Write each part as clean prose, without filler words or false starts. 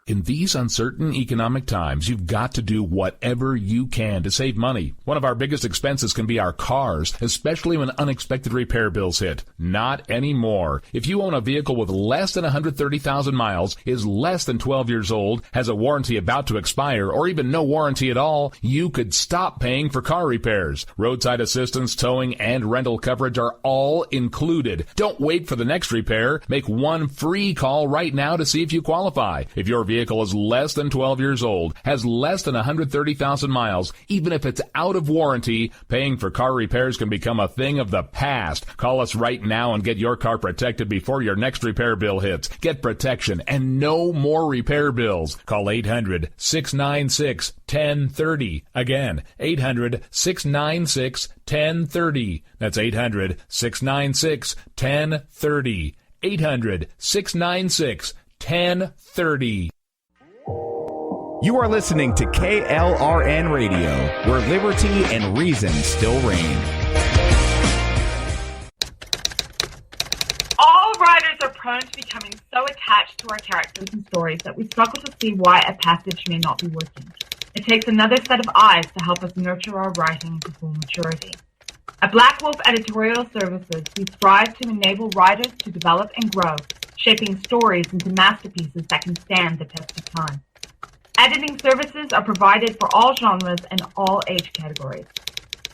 In these uncertain economic times, you've got to do whatever you can to save money. One of our biggest expenses can be our cars, especially when unexpected repair bills hit. Not anymore. If you own a vehicle with less than 130,000 miles, is less than 12 years old, has a warranty about to expire, or even no warranty at all, you could stop paying for car repairs. Roadside assistance, towing, and rental coverage are all included. Don't wait for the next repair. Make one free call right now to see if you qualify. If your vehicle is less than 12 years old, has less than 130,000 miles, even if it's out of warranty, paying for car repairs can become a thing of the past. Call us right now and get your car protected before your next repair bill hits. Get protection and no more repair bills. Call 800-696-1030. Again, 800-696-1030. That's 800-696-1030. 800-696-1030. You are listening to KLRN Radio, where liberty and reason still reign. All writers are prone to becoming so attached to our characters and stories that we struggle to see why a passage may not be working. It takes another set of eyes to help us nurture our writing to full maturity. At Black Wolf Editorial Services, we strive to enable writers to develop and grow, shaping stories into masterpieces that can stand the test of time. Editing services are provided for all genres and all age categories.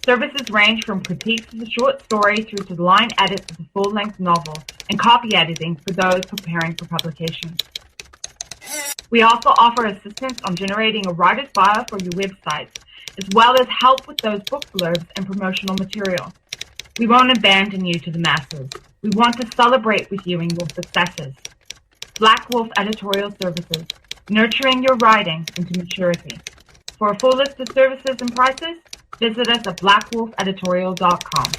Services range from critiques of the short story through to line edits of the full-length novel and copy editing for those preparing for publication. We also offer assistance on generating a writer's bio for your websites, as well as help with those book blurbs and promotional material. We won't abandon you to the masses. We want to celebrate with you in your successes. Black Wolf Editorial Services, nurturing your writing into maturity. For a full list of services and prices, visit us at blackwolfeditorial.com.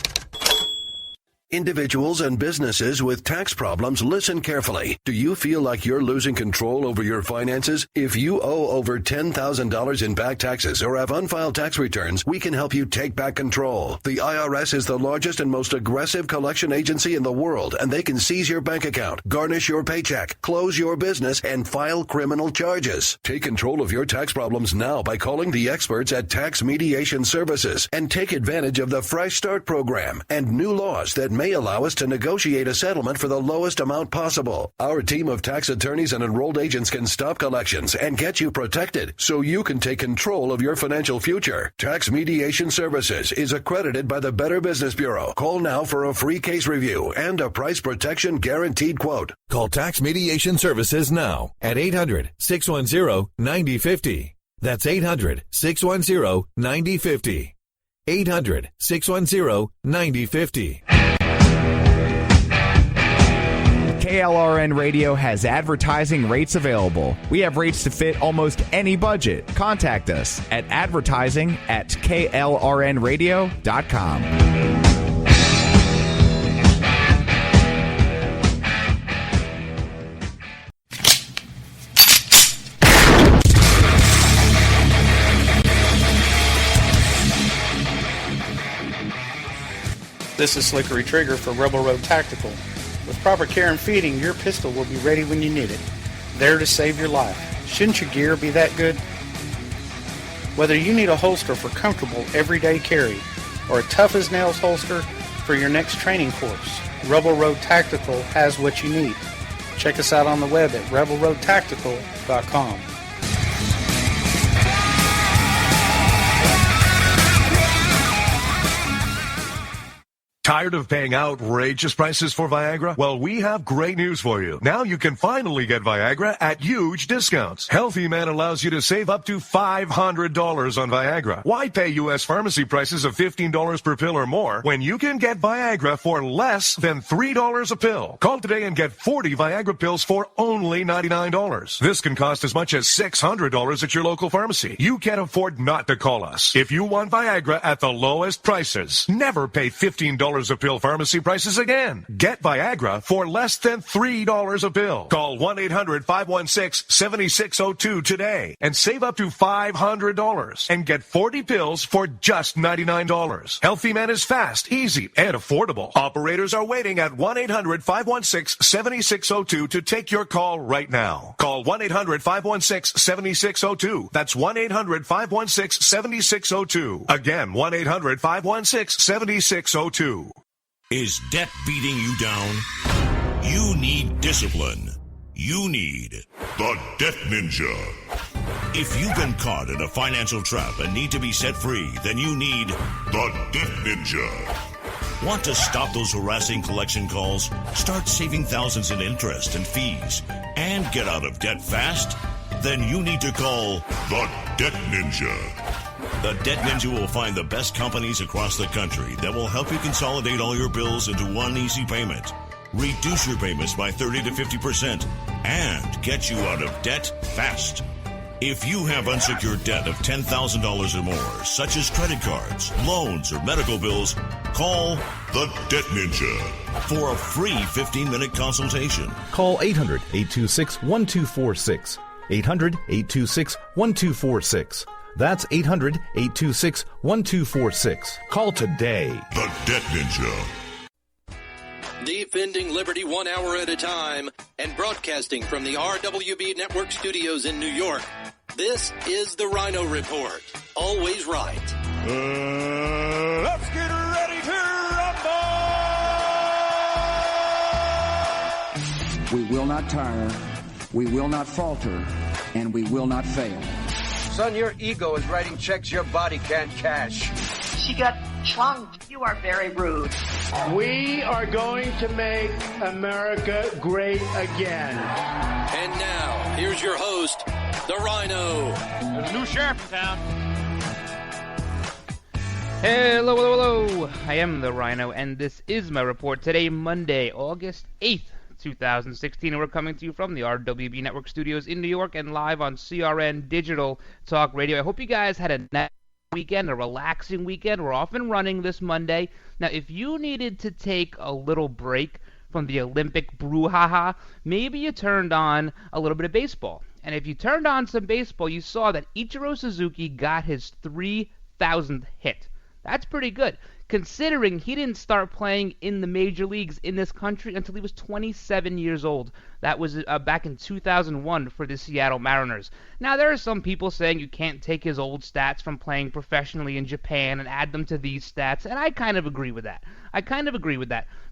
Individuals and businesses with tax problems, listen carefully. Do you feel like you're losing control over your finances? If you owe over $10,000 in back taxes or have unfiled tax returns, we can help you take back control. The IRS is the largest and most aggressive collection agency in the world, and they can seize your bank account, garnish your paycheck, close your business, and file criminal charges. Take control of your tax problems now by calling the experts at Tax Mediation Services and take advantage of the Fresh Start program and new laws that may allow us to negotiate a settlement for the lowest amount possible. Our team of tax attorneys and enrolled agents can stop collections and get you protected so you can take control of your financial future. Tax Mediation Services is accredited by the Better Business Bureau. Call now for a free case review and a price protection guaranteed quote. Call Tax Mediation Services now at 800-610-9050. That's 800-610-9050. 800-610-9050. KLRN Radio has advertising rates available. We have rates to fit almost any budget. Contact us at advertising@klrnradio.com. This is Slickery Trigger for Rebel Road Tactical. With proper care and feeding, your pistol will be ready when you need it, there to save your life. Shouldn't your gear be that good? Whether you need a holster for comfortable everyday carry or a tough-as-nails holster for your next training course, Rebel Road Tactical has what you need. Check us out on the web at rebelroadtactical.com. Tired of paying outrageous prices for Viagra? Well, we have great news for you. Now you can finally get Viagra at huge discounts. Healthy Man allows you to save up to $500 on Viagra. Why pay U.S. pharmacy prices of $15 per pill or more when you can get Viagra for less than $3 a pill? Call today and get 40 Viagra pills for only $99. This can cost as much as $600 at your local pharmacy. You can't afford not to call us. If you want Viagra at the lowest prices, never pay $15 $3 a pill pharmacy prices again. Get Viagra for less than $3 a pill. Call 1-800-516-7602 today and save up to $500 and get 40 pills for just $99. Healthy Man is fast, easy, and affordable. Operators are waiting at 1-800-516-7602 to take your call right now. Call 1-800-516-7602. That's 1-800-516-7602. Again, 1-800-516-7602. Is debt beating you down? You need discipline. You need the Debt Ninja. If you've been caught in a financial trap and need to be set free, then you need the Debt Ninja. Want to stop those harassing collection calls? Start saving thousands in interest and fees and get out of debt fast? Then you need to call the Debt Ninja. The Debt Ninja will find the best companies across the country that will help you consolidate all your bills into one easy payment, reduce your payments by 30 to 50%, and get you out of debt fast. If you have unsecured debt of $10,000 or more, such as credit cards, loans, or medical bills, call the Debt Ninja for a free 15-minute consultation. Call 800-826-1246. 800-826-1246. That's 800-826-1246. Call today. The Debt Ninja. Defending liberty 1 hour at a time and broadcasting from the RWB Network studios in New York. This is the Ryno Report. Always right. Let's get ready to rumble! We will not tire, we will not falter, and we will not fail. Son, your ego is writing checks your body can't cash. She got chunked. You are very rude. We are going to make America great again. And now, here's your host, the Ryno. There's a new sheriff in town. Hello, hello, hello. I am the Ryno, and this is my report today, Monday, August 8th, 2016, and we're coming to you from the RWB Network studios in New York and live on CRN Digital Talk Radio. I hope you guys had a nice weekend, a relaxing weekend. We're off and running this Monday. Now, if you needed to take a little break from the Olympic brouhaha, maybe you turned on a little bit of baseball. And if you turned on some baseball, you saw that Ichiro Suzuki got his 3,000th hit. That's pretty good, considering he didn't start playing in the major leagues in this country until he was 27 years old. That was back in 2001 for the Seattle Mariners. Now, there are some people saying you can't take his old stats from playing professionally in Japan and add them to these stats, and I kind of agree with that.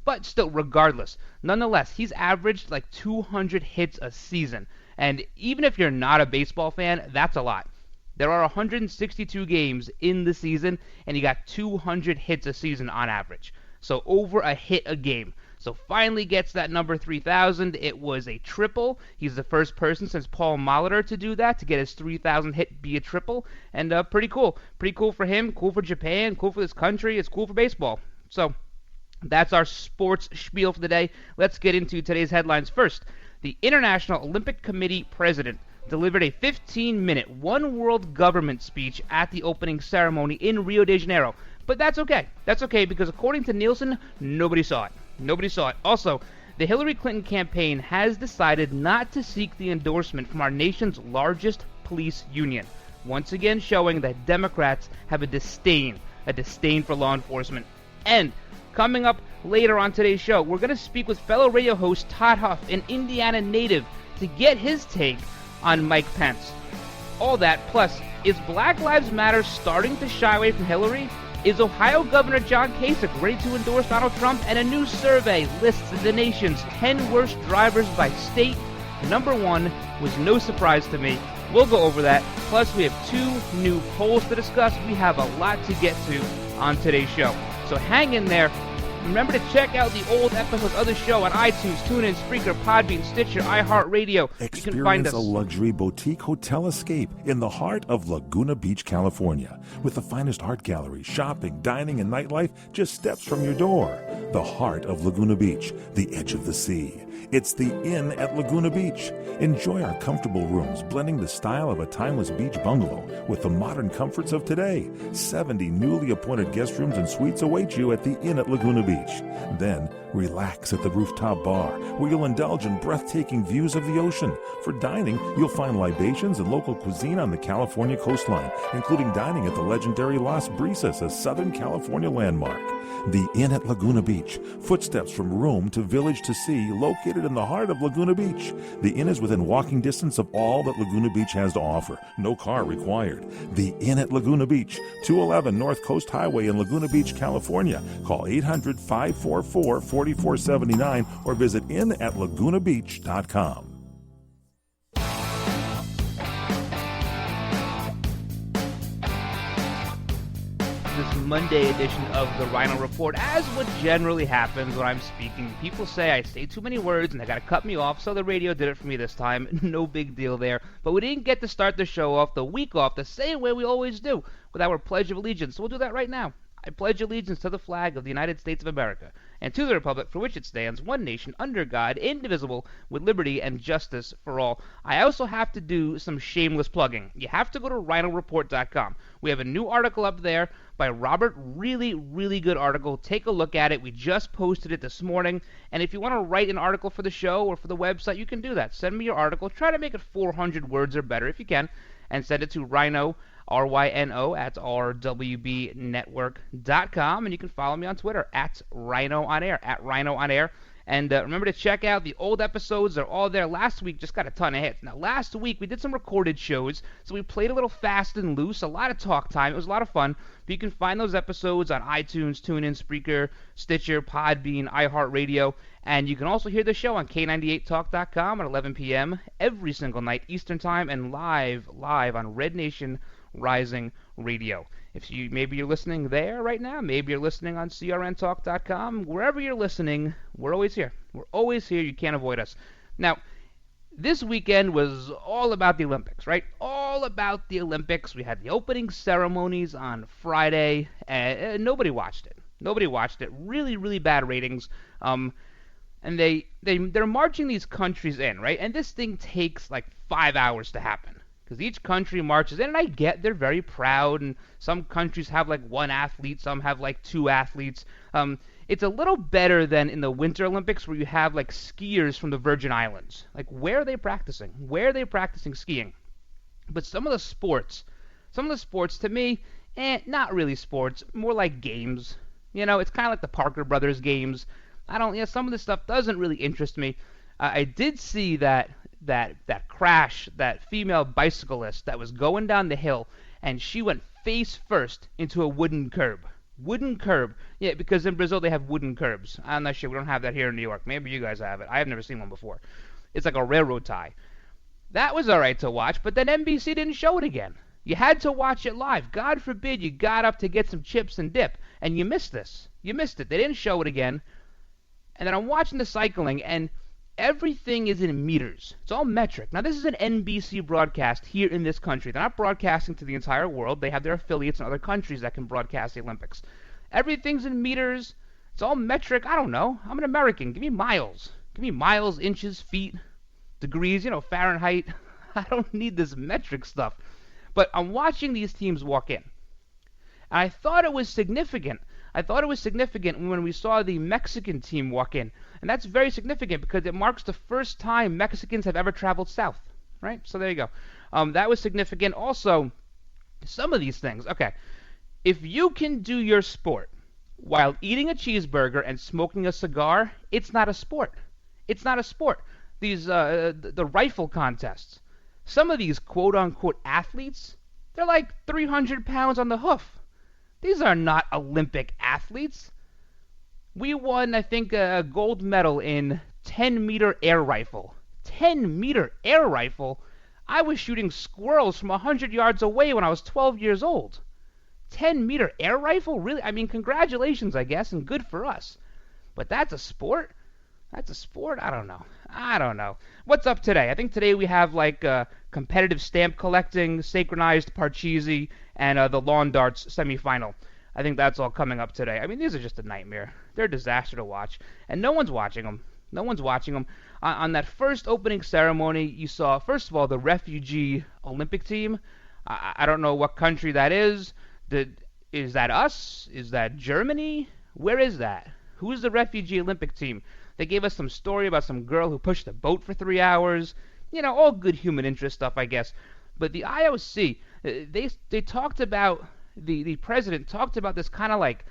But still, regardless, nonetheless, he's averaged like 200 hits a season. And even if you're not a baseball fan, that's a lot. There are 162 games in the season, and he got 200 hits a season on average. So over a hit a game. So finally gets that number 3,000. It was a triple. He's the first person since Paul Molitor to do that, to get his 3,000 hit be a triple. And pretty cool. Pretty cool for him, cool for Japan, cool for this country. It's cool for baseball. So that's our sports spiel for the day. Let's get into today's headlines. First, the International Olympic Committee president delivered a 15-minute one-world government speech at the opening ceremony in Rio de Janeiro. But that's okay. That's okay, because according to Nielsen, nobody saw it. Also, the Hillary Clinton campaign has decided not to seek the endorsement from our nation's largest police union, once again showing that Democrats have a disdain for law enforcement. And coming up later on today's show, we're going to speak with fellow radio host Todd Huff, an Indiana native, to get his take on Mike Pence. All that, plus, is Black Lives Matter starting to shy away from Hillary? Is Ohio Governor John Kasich ready to endorse Donald Trump? And a new survey lists the nation's 10 worst drivers by state. Number 1 was no surprise to me. We'll go over that. Plus, we have 2 new polls to discuss. We have a lot to get to on today's show. So hang in there. Remember to check out the old episodes of the show on iTunes, TuneIn, Spreaker, Podbean, Stitcher, iHeartRadio. Experience you can find us a luxury boutique hotel escape in the heart of Laguna Beach, California, with the finest art gallery, shopping, dining, and nightlife just steps from your door. The heart of Laguna Beach, the edge of the sea. It's the Inn at Laguna Beach. Enjoy our comfortable rooms, blending the style of a timeless beach bungalow with the modern comforts of today. 70 newly appointed guest rooms and suites await you at the Inn at Laguna Beach. Beach. Then, relax at the rooftop bar, where you'll indulge in breathtaking views of the ocean. For dining, you'll find libations and local cuisine on the California coastline, including dining at the legendary Las Brisas, a Southern California landmark. The Inn at Laguna Beach, footsteps from room to village to sea, located in the heart of Laguna Beach. The Inn is within walking distance of all that Laguna Beach has to offer. No car required. The Inn at Laguna Beach, 211 North Coast Highway in Laguna Beach, California. Call 800-544-4479 or visit inatlagunabeach.com. This Monday edition of the Ryno Report. As what generally happens when I'm speaking, people say I say too many words and they gotta cut me off, so the radio did it for me this time. No big deal there. But we didn't get to start the show off, the week off, the same way we always do, with our Pledge of Allegiance. So we'll do that right now. I pledge allegiance to the flag of the United States of America, and to the republic for which it stands, one nation, under God, indivisible, with liberty and justice for all. I also have to do some shameless plugging. You have to go to RynoReport.com. We have a new article up there by Robert. Really, really good article. Take a look at it. We just posted it this morning. And if you want to write an article for the show or for the website, you can do that. Send me your article. Try to make it 400 words or better if you can. And send it to Ryno, R-Y-N-O, at rwbnetwork.com. And you can follow me on Twitter, at Ryno on Air, at Ryno on Air. And remember to check out the old episodes. They're all there. Last week just got a ton of hits. Now, last week we did some recorded shows, so we played a little fast and loose, a lot of talk time. It was a lot of fun. But you can find those episodes on iTunes, TuneIn, Spreaker, Stitcher, Podbean, iHeartRadio. And you can also hear the show on K98Talk.com at 11 p.m. every single night Eastern Time, and live on Red Nation Rising Radio. If maybe you're listening there right now, maybe you're listening on CRNTalk.com, wherever you're listening, we're always here. We're always here. You can't avoid us. Now, this weekend was all about the Olympics, right? All about the Olympics. We had the opening ceremonies on Friday, and nobody watched it. Nobody watched it. Really, really bad ratings. And they're marching these countries in, right? And this thing takes like 5 hours to happen, because each country marches in, and I get they're very proud, and some countries have like one athlete, some have like two athletes. It's a little better than in the Winter Olympics, where you have like skiers from the Virgin Islands. Like, where are they practicing? Where are they practicing skiing? But some of the sports to me, not really sports, more like games. You know, it's kind of like the Parker Brothers games. Some of this stuff doesn't really interest me. I did see that crash, that female bicyclist that was going down the hill, and she went face first into a wooden curb. Wooden curb. Yeah, because in Brazil they have wooden curbs. I'm not sure. We don't have that here in New York. Maybe you guys have it. I have never seen one before. It's like a railroad tie. That was all right to watch, but then NBC didn't show it again. You had to watch it live. God forbid you got up to get some chips and dip, and you missed this. You missed it. They didn't show it again. And then I'm watching the cycling, and everything is in meters. It's all metric. Now, this is an NBC broadcast here in this country. They're not broadcasting to the entire world. They have their affiliates in other countries that can broadcast the Olympics. Everything's in meters. It's all metric. I don't know. I'm an American. Give me miles. Give me miles, inches, feet, degrees, Fahrenheit. I don't need this metric stuff. But I'm watching these teams walk in. And I thought it was significant. When we saw the Mexican team walk in. And that's very significant because it marks the first time Mexicans have ever traveled south, right? So there you go. That was significant. Also, some of these things. Okay, if you can do your sport while eating a cheeseburger and smoking a cigar, it's not a sport. It's not a sport. These the rifle contests. Some of these quote-unquote athletes, they're like 300 pounds on the hoof. These are not Olympic athletes. We won, I think, a gold medal in 10-meter air rifle. 10-meter air rifle? I was shooting squirrels from 100 yards away when I was 12 years old. 10-meter air rifle? Really? I mean, congratulations, I guess, and good for us. But that's a sport? That's a sport? I don't know. What's up today? I think today we have like competitive stamp collecting, synchronized Parcheesi, and the lawn darts semifinal. I think that's all coming up today. I mean, these are just a nightmare. They're a disaster to watch, and no one's watching them. On that first opening ceremony, you saw, first of all, the refugee Olympic team. I don't know what country that is. Is that us? Is that Germany? Where is that? Who's the refugee Olympic team? They gave us some story about some girl who pushed a boat for 3 hours. All good human interest stuff, I guess. But the IOC, they talked about, the president talked about this kind of like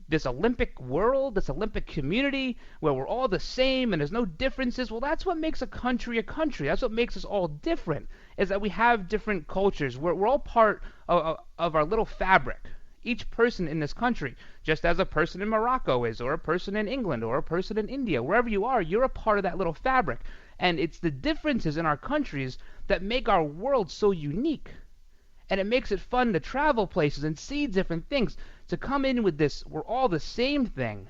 this Olympic world, this Olympic community where we're all the same and there's no differences. Well, that's what makes a country a country. That's what makes us all different, is that we have different cultures. We're all part of our little fabric. Each person in this country, just as a person in Morocco is, or a person in England, or a person in India, wherever you are, you're a part of that little fabric. And it's the differences in our countries that make our world so unique. And it makes it fun to travel places and see different things. To come in with this, we're all the same thing.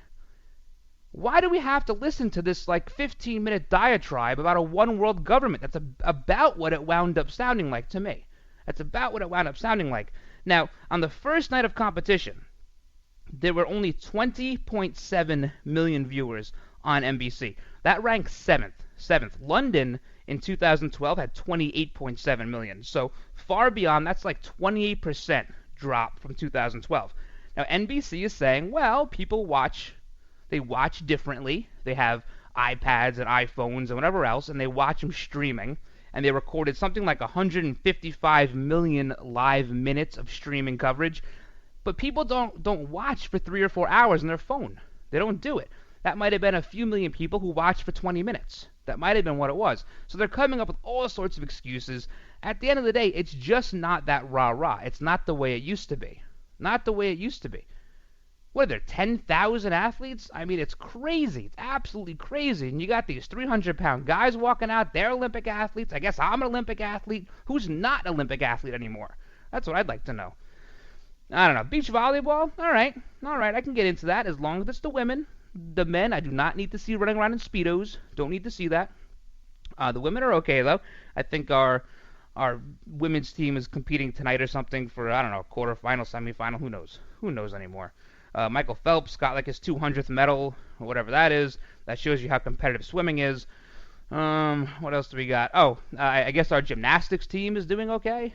Why do we have to listen to this 15-minute diatribe about a one-world government? That's about what it wound up sounding like to me. That's about what it wound up sounding like. Now, on the first night of competition, there were only 20.7 million viewers on NBC. That ranks 7th. London in 2012 had 28.7 million. So far beyond, that's 28% drop from 2012. Now, NBC is saying, well, people watch differently. They have iPads and iPhones and whatever else, and they watch them streaming. And they recorded something like 155 million live minutes of streaming coverage. But people don't watch for 3 or 4 hours on their phone. They don't do it. That might have been a few million people who watched for 20 minutes. That might have been what it was. So they're coming up with all sorts of excuses. At the end of the day, it's just not that rah-rah. It's not the way it used to be. Not the way it used to be. What are there, 10,000 athletes? I mean, it's crazy. It's absolutely crazy. And you got these 300-pound guys walking out. They're Olympic athletes. I guess I'm an Olympic athlete. Who's not an Olympic athlete anymore? That's what I'd like to know. I don't know. Beach volleyball? All right. I can get into that as long as it's the women. The men, I do not need to see running around in Speedos. Don't need to see that. The women are okay, though. I think our women's team is competing tonight or something for, I don't know, quarterfinal, semifinal. Who knows? Who knows anymore? Michael Phelps got his 200th medal, or whatever that is. That shows you how competitive swimming is. What else do we got? Oh, I guess our gymnastics team is doing okay.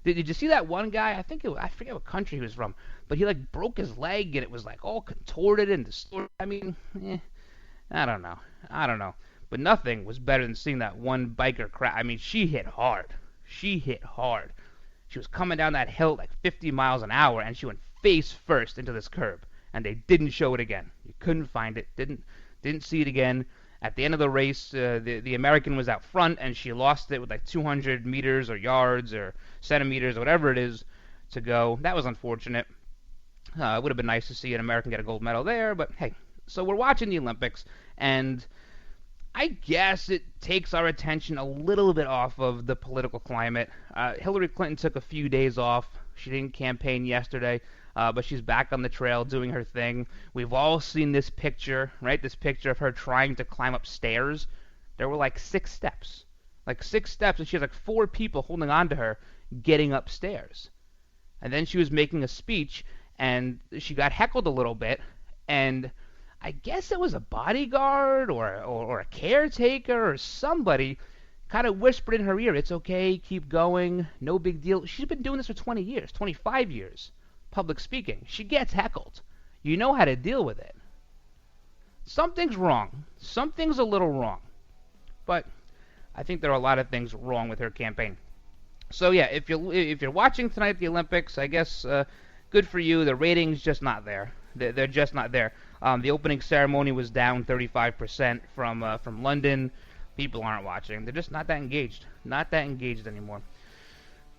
Did you see that one guy? I forget what country he was from, but he broke his leg and it was all contorted and distorted. I mean, I don't know. But nothing was better than seeing that one biker crash. I mean, she hit hard. She was coming down that hill 50 miles an hour, and she went face first into this curb, and they didn't show it again. You couldn't find it. Didn't see it again. At the end of the race, the American was out front, and she lost it with 200 meters or yards or centimeters or whatever it is to go. That was unfortunate. It would have been nice to see an American get a gold medal there, but hey. So we're watching the Olympics, and I guess it takes our attention a little bit off of the political climate. Hillary Clinton took a few days off. She didn't campaign yesterday, but she's back on the trail doing her thing. We've all seen this picture, right? This picture of her trying to climb up stairs. There were 6 steps. 6 steps, and she has 4 people holding on to her getting upstairs. And then she was making a speech, and she got heckled a little bit, and I guess it was a bodyguard or a caretaker or somebody kind of whispered in her ear, "It's okay, keep going, no big deal." She's been doing this for 20 years, 25 years, public speaking. She gets heckled. You know how to deal with it. Something's wrong. Something's a little wrong. But I think there are a lot of things wrong with her campaign. So yeah, if you're watching tonight at the Olympics, I guess good for you. The ratings just not there. They're just not there. The opening ceremony was down 35% from London. People aren't watching. They're just not that engaged. Not that engaged anymore.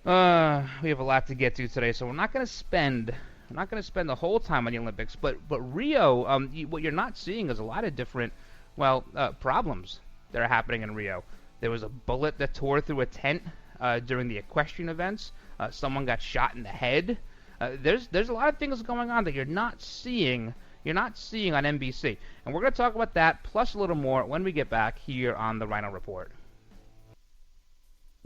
We have a lot to get to today, so we're not going to spend the whole time on the Olympics. But Rio, what you're not seeing is a lot of different, problems that are happening in Rio. There was a bullet that tore through a tent during the equestrian events. Someone got shot in the head. There's a lot of things going on that you're not seeing. You're not seeing on NBC. And we're going to talk about that plus a little more when we get back here on the Ryno Report.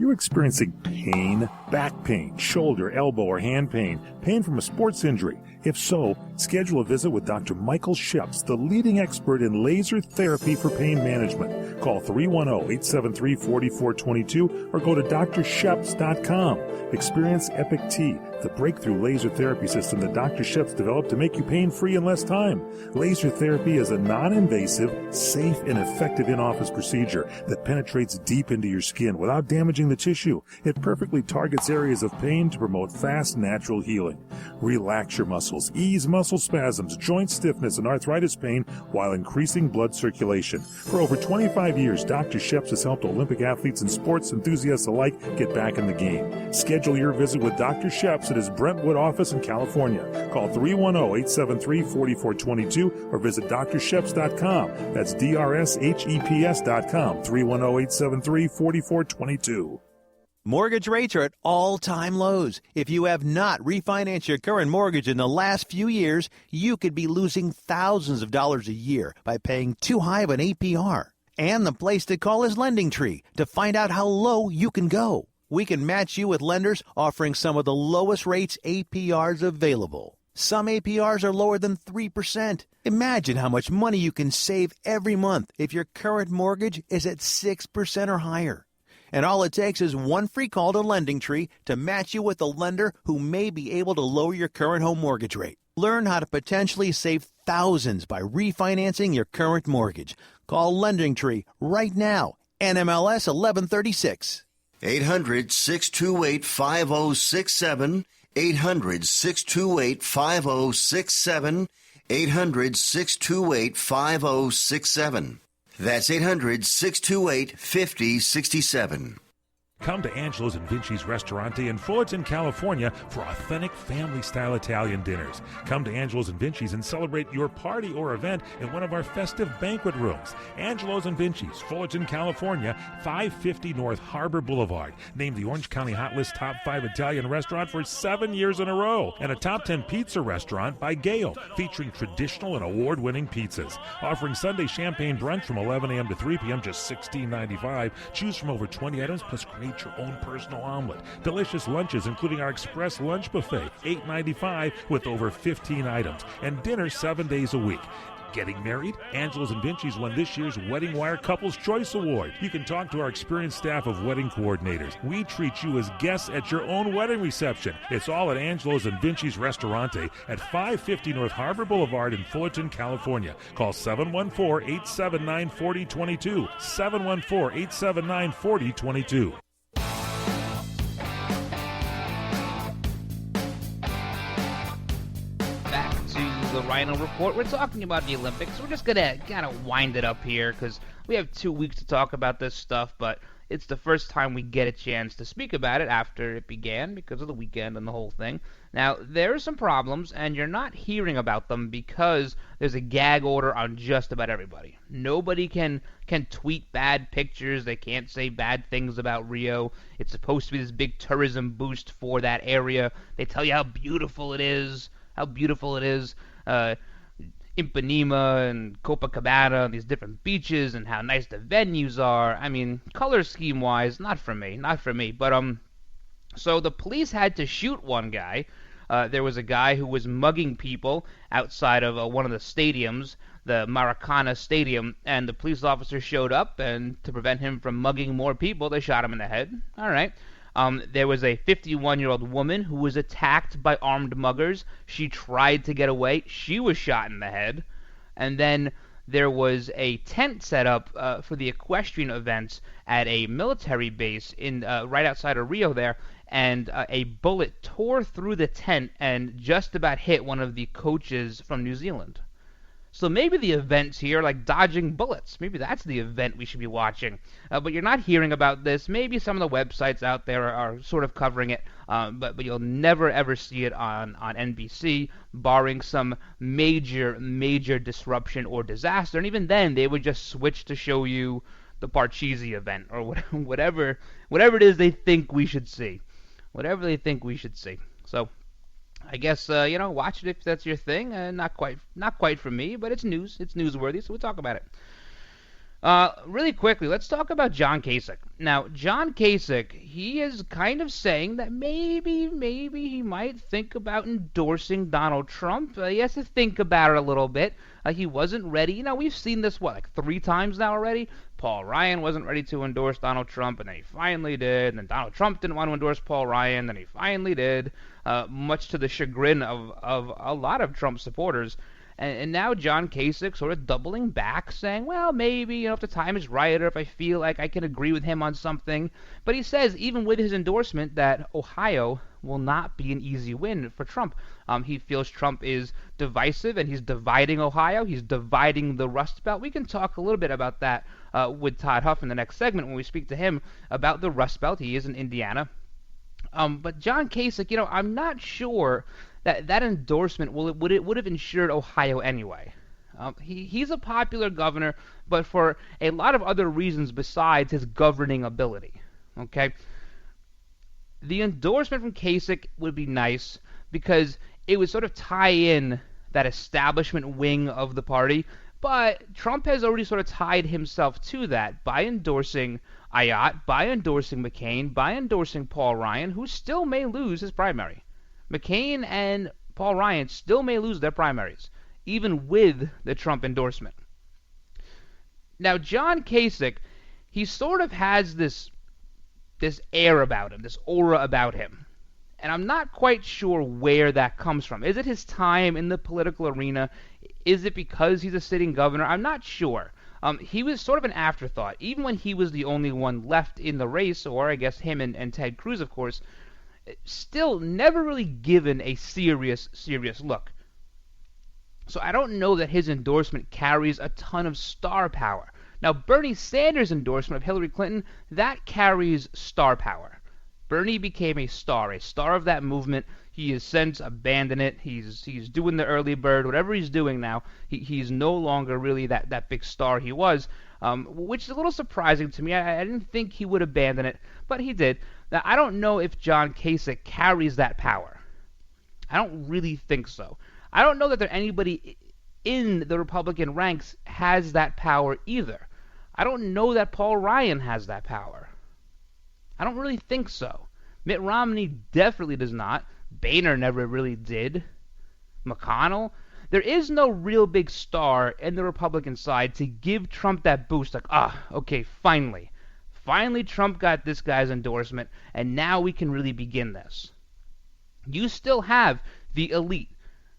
You're experiencing pain, back pain, shoulder, elbow, or hand pain, pain from a sports injury. If so, schedule a visit with Dr. Michael Sheps, the leading expert in laser therapy for pain management. Call 310-873-4422 or go to drsheps.com. Experience Epic T, the breakthrough laser therapy system that Dr. Sheps developed to make you pain-free in less time. Laser therapy is a non-invasive, safe, and effective in-office procedure that penetrates deep into your skin without damaging the tissue. It perfectly targets areas of pain to promote fast, natural healing. Relax your muscles, ease muscle spasms, joint stiffness, and arthritis pain while increasing blood circulation. For over 25 years, Dr. Sheps has helped Olympic athletes and sports enthusiasts alike get back in the game. Schedule your visit with Dr. Sheps at his Brentwood office in California. Call 310-873-4422 or visit drsheps.com. That's DRSHEPS.com, 310-873-4422. Mortgage rates are at all-time lows. If you have not refinanced your current mortgage in the last few years, you could be losing thousands of dollars a year by paying too high of an APR. And the place to call is LendingTree to find out how low you can go. We can match you with lenders offering some of the lowest rates APRs available. Some APRs are lower than 3%. Imagine how much money you can save every month if your current mortgage is at 6% or higher. And all it takes is one free call to LendingTree to match you with a lender who may be able to lower your current home mortgage rate. Learn how to potentially save thousands by refinancing your current mortgage. Call LendingTree right now. NMLS 1136. 800-628-5067. 800-628-5067. 800-628-5067. That's 800-628-5067. Come to Angelo's and Vinci's Ristorante in Fullerton, California for authentic family-style Italian dinners. Come to Angelo's and Vinci's and celebrate your party or event in one of our festive banquet rooms. Angelo's and Vinci's, Fullerton, California, 550 North Harbor Boulevard. Named the Orange County Hot List Top 5 Italian restaurant for 7 years in a row. And a Top 10 pizza restaurant by Gale, featuring traditional and award-winning pizzas. Offering Sunday champagne brunch from 11 a.m. to 3 p.m., just $16.95. Choose from over 20 items, plus create your own personal omelet. Delicious lunches, including our express lunch buffet, $8.95 with over 15 items. And dinner 7 days a week. Getting married? Angelo's and Vinci's won this year's Wedding Wire Couples Choice Award. You can talk to our experienced staff of wedding coordinators. We treat you as guests at your own wedding reception. It's all at Angelo's and Vinci's Ristorante at 550 North Harbor Boulevard in Fullerton, California. Call 714-879-4022. 714-879-4022. The Ryno Report. We're talking about the Olympics. We're just gonna kind of wind it up here because we have 2 weeks to talk about this stuff, but it's the first time we get a chance to speak about it after it began because of the weekend and the whole thing. Now, there are some problems, and you're not hearing about them because there's a gag order on just about everybody. Nobody can tweet bad pictures. They can't say bad things about Rio. It's supposed to be this big tourism boost for that area. They tell you how beautiful it is. Ipanema and Copacabana and these different beaches and how nice the venues are. I mean, color scheme wise, not for me. But so the police had to shoot one guy. There was a guy who was mugging people outside of one of the stadiums, the Maracana Stadium, and the police officer showed up, and to prevent him from mugging more people, they shot him in the head. All right. There was a 51-year-old woman who was attacked by armed muggers. She tried to get away. She was shot in the head. And then there was a tent set up for the equestrian events at a military base in right outside of Rio there, and a bullet tore through the tent and just about hit one of the coaches from New Zealand. So maybe the events here are like dodging bullets. Maybe that's the event we should be watching. But you're not hearing about this. Maybe some of the websites out there are sort of covering it, but you'll never ever see it on NBC, barring some major disruption or disaster. And even then, they would just switch to show you the Parcheesi event or whatever it is they think we should see. Whatever they think we should see. So I guess watch it if that's your thing. Not quite for me, but it's news. It's newsworthy, so we'll talk about it. Really quickly, let's talk about John Kasich. Now, John Kasich, he is kind of saying that maybe he might think about endorsing Donald Trump. He has to think about it a little bit. He wasn't ready. We've seen this, 3 times now already? Paul Ryan wasn't ready to endorse Donald Trump, and then he finally did. And then Donald Trump didn't want to endorse Paul Ryan, then he finally did, much to the chagrin of a lot of Trump supporters. And now John Kasich sort of doubling back, saying, well, maybe, if the time is right, or if I feel like I can agree with him on something. But he says, even with his endorsement, that Ohio will not be an easy win for Trump. He feels Trump is divisive, and he's dividing Ohio. He's dividing the Rust Belt. We can talk a little bit about that with Todd Huff in the next segment when we speak to him about the Rust Belt. He is in Indiana. But John Kasich, I'm not sure that endorsement would have ensured Ohio anyway. He's a popular governor, but for a lot of other reasons besides his governing ability. Okay, the endorsement from Kasich would be nice because it would sort of tie in that establishment wing of the party. But Trump has already sort of tied himself to that by endorsing Ayotte, by endorsing McCain, by endorsing Paul Ryan, who still may lose his primary. McCain and Paul Ryan still may lose their primaries, even with the Trump endorsement. Now, John Kasich, he sort of has this air about him, this aura about him. And I'm not quite sure where that comes from. Is it his time in the political arena? Is it because he's a sitting governor? I'm not sure. He was sort of an afterthought. Even when he was the only one left in the race, or I guess him and Ted Cruz, of course, still never really given a serious look. So I don't know that his endorsement carries a ton of star power. Now, Bernie Sanders' endorsement of Hillary Clinton, that carries star power. Bernie became a star of that movement. He has since abandoned it. He's doing the early bird, whatever he's doing now. He's no longer really that big star he was, which is a little surprising to me. I didn't think he would abandon it, but he did. Now, I don't know if John Kasich carries that power. I don't really think so. I don't know that anybody in the Republican ranks has that power either. I don't know that Paul Ryan has that power. I don't really think so. Mitt Romney definitely does not. Boehner never really did. McConnell. There is no real big star in the Republican side to give Trump that boost. Okay, finally. Finally, Trump got this guy's endorsement, and now we can really begin this. You still have the elite,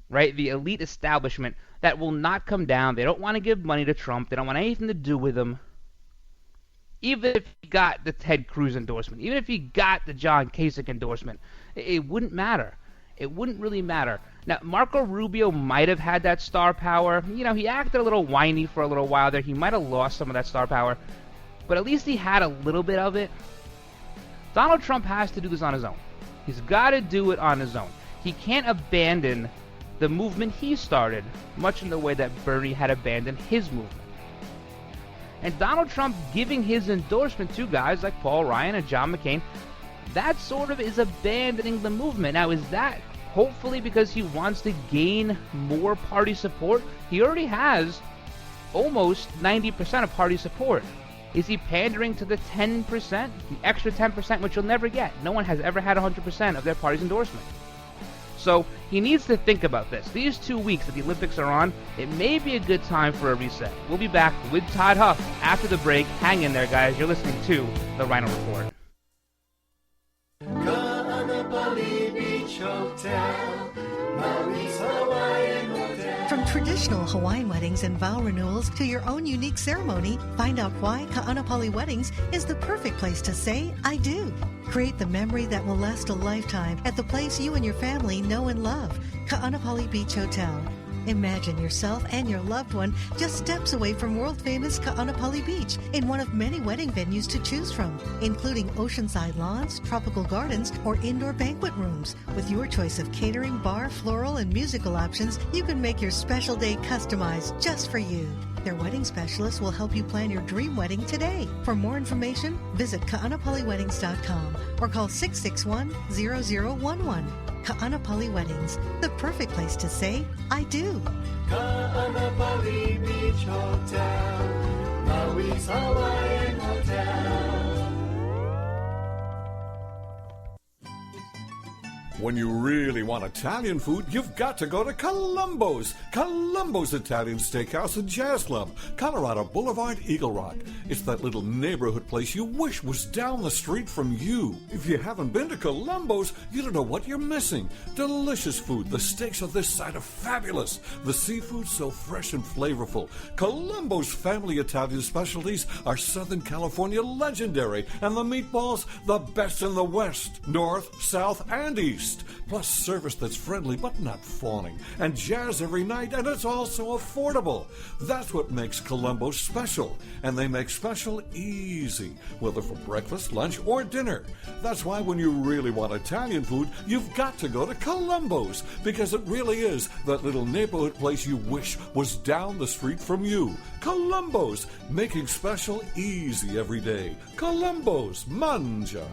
right? The elite establishment that will not come down. They don't want to give money to Trump. They don't want anything to do with him. Even if he got the Ted Cruz endorsement, even if he got the John Kasich endorsement, it wouldn't matter. It wouldn't really matter. Now, Marco Rubio might have had that star power. He acted a little whiny for a little while there. He might have lost some of that star power. But at least he had a little bit of it. Donald Trump has to do this on his own. He's got to do it on his own. He can't abandon the movement he started, much in the way that Bernie had abandoned his movement. And Donald Trump giving his endorsement to guys like Paul Ryan and John McCain, that sort of is abandoning the movement. Now, is that hopefully because he wants to gain more party support? He already has almost 90% of party support. Is he pandering to the 10%, the extra 10%, which you'll never get? No one has ever had 100% of their party's endorsement. So he needs to think about this. These 2 weeks that the Olympics are on, it may be a good time for a reset. We'll be back with Todd Huff after the break. Hang in there, guys. You're listening to the Ryno Report. From traditional Hawaiian weddings and vow renewals to your own unique ceremony, find out why Ka'anapali Weddings is the perfect place to say, I do. Create the memory that will last a lifetime at the place you and your family know and love, Ka'anapali Beach Hotel. Imagine yourself and your loved one just steps away from world-famous Ka'anapali Beach in one of many wedding venues to choose from, including oceanside lawns, tropical gardens, or indoor banquet rooms. With your choice of catering, bar, floral, and musical options, you can make your special day customized just for you. Their wedding specialist will help you plan your dream wedding today. For more information, visit ka'anapaliweddings.com or call 661-0011. Ka'anapali Weddings, the perfect place to say, I do. Ka'anapali Beach Hotel, Maui's Hawaiian Hotel. When you really want Italian food, you've got to go to Columbo's. Columbo's Italian Steakhouse and Jazz Club, Colorado Boulevard, Eagle Rock. It's that little neighborhood place you wish was down the street from you. If you haven't been to Columbo's, you don't know what you're missing. Delicious food. The steaks on this side are fabulous. The seafood so fresh and flavorful. Columbo's family Italian specialties are Southern California legendary, and the meatballs, the best in the West, North, South, and East. Plus service that's friendly but not fawning, and jazz every night, and it's also affordable. That's what makes Columbo special, and they make special easy, whether for breakfast, lunch, or dinner. That's why when you really want Italian food, you've got to go to Columbo's, because it really is that little neighborhood place you wish was down the street from you. Columbo's, making special easy every day. Columbo's, mangia.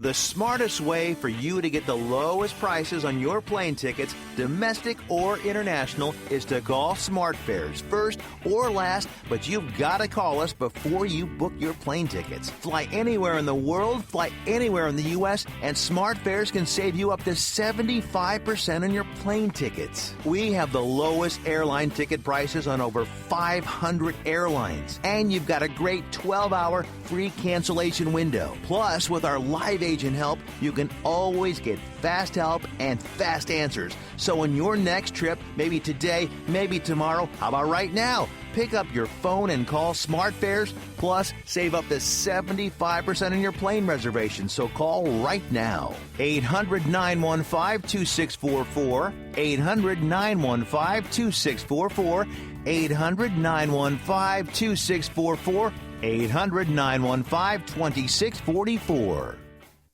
The smartest way for you to get the lowest prices on your plane tickets, domestic or international, is to call SmartFares first or last, but you've got to call us before you book your plane tickets. Fly anywhere in the world, fly anywhere in the U.S., and SmartFares can save you up to 75% on your plane tickets. We have the lowest airline ticket prices on over 500 airlines, and you've got a great 12-hour free cancellation window. Plus, with our live agent help, you can always get fast help and fast answers. So on your next trip, maybe today, maybe tomorrow, how about right now? Pick up your phone and call SmartFares, plus save up to 75% on your plane reservation. So call right now. 800-915-2644, 800-915-2644, 800-915-2644, 800-915-2644.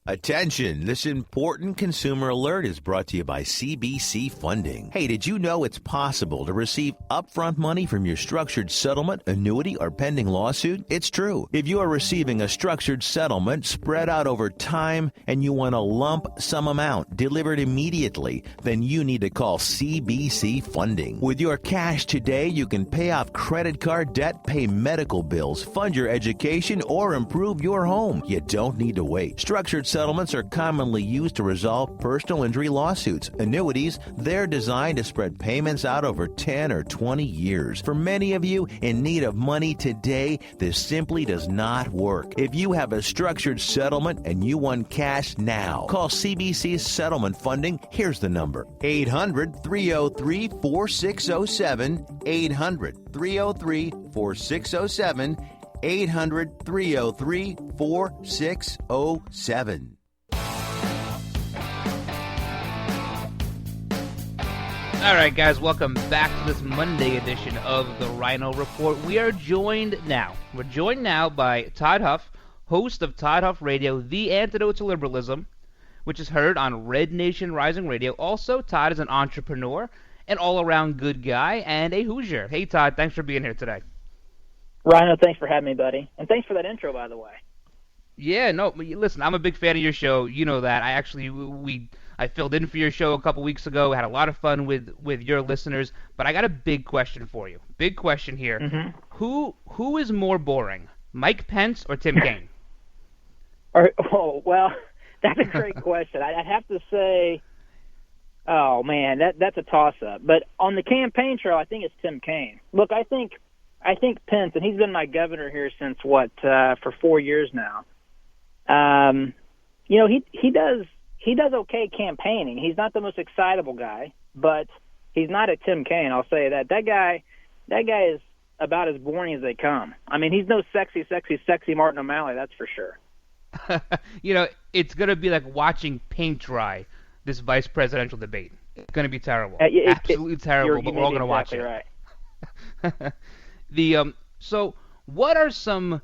Attention, this important consumer alert is brought to you by CBC Funding. Hey, did you know it's possible to receive upfront money from your structured settlement, annuity, or pending lawsuit? It's true. If you are receiving a structured settlement spread out over time and you want a lump sum amount delivered immediately, then you need to call CBC Funding. With your cash today, you can pay off credit card debt, pay medical bills, fund your education, or improve your home. You don't need to wait. Structured settlements are commonly used to resolve personal injury lawsuits. Annuities, they're designed to spread payments out over 10 or 20 years. For many of you in need of money today, this simply does not work. If you have a structured settlement and you want cash now, call CBC's Settlement Funding. Here's the number: 800-303-4607, 800-303-4607, 800-303-4607. All right, guys, welcome back to this Monday edition of the Ryno Report. We're joined now by Todd Huff, host of Todd Huff Radio, The Antidote to Liberalism, which is heard on Red Nation Rising Radio. Also, Todd is an entrepreneur, an all-around good guy, and a Hoosier. Hey, Todd, thanks for being here today. Ryno, thanks for having me, buddy. And thanks for that intro, by the way. Yeah, no, listen, I'm a big fan of your show. You know that. I filled in for your show a couple weeks ago, had a lot of fun with your listeners, but I got a big question for you. Big question here. Mm-hmm. Who is more boring, Mike Pence or Tim Kaine? Well, that's a great question. I'd have to say, oh, man, that's a toss-up. But on the campaign trail, I think it's Tim Kaine. Look, I think Pence, and he's been my governor here since for 4 years now. He does okay campaigning. He's not the most excitable guy, but he's not a Tim Kaine. I'll say that. That guy is about as boring as they come. I mean, he's no sexy Martin O'Malley, that's for sure. It's going to be like watching paint dry, this vice presidential debate. It's going to be terrible. Absolutely terrible, but we're all going to watch it. Right. So what are some